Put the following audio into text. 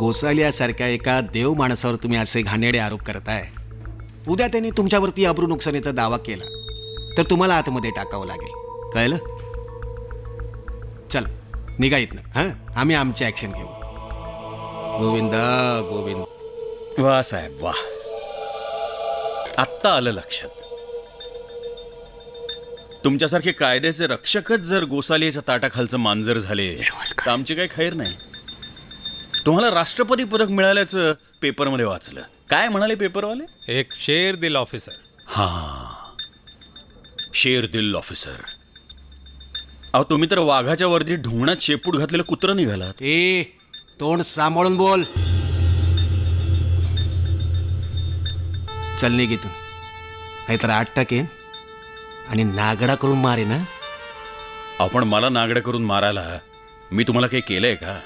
गोसालियासारख्या एका देव माणसावर तुम्ही असे घाणेरडे आरोप करताय. उद्या त्यांनी तुमच्यावरती अब्रू नुकसानीचा दावा केला तर तुम्हाला आतमध्ये टाकावं लागेल. कळलं? चला निघा इथनं. हां, आम्ही आमची ॲक्शन घेऊ. गोविंदा गोविंद. वा साहेब वा, आत्ता आलं लक्षात. तुमच्यासारखे कायद्याचे रक्षकच जर गोसालीच्या ताटाखालचं मांजर झाले तर आमची काही खैर नाही. तुम्हाला राष्ट्रपती पदक मिळाल्याचं पेपरमध्ये वाचलं. काय म्हणाले पेपरवाले? एक शेर दिल ऑफिसर. हां, शेर दिल ऑफिसर. अहो, तुम्ही तर वाघाच्या वर्दीत ढुंगणात शेपूट घातलेलं कुत्रं निघालात. ए, तोंड सांभाळून बोल. चल निघ इथून, नाहीतर 8 टाकेन आणि नागडा करून मारे ना. आपण मला नागडं करून मारायला मी तुम्हाला काही केलंय का?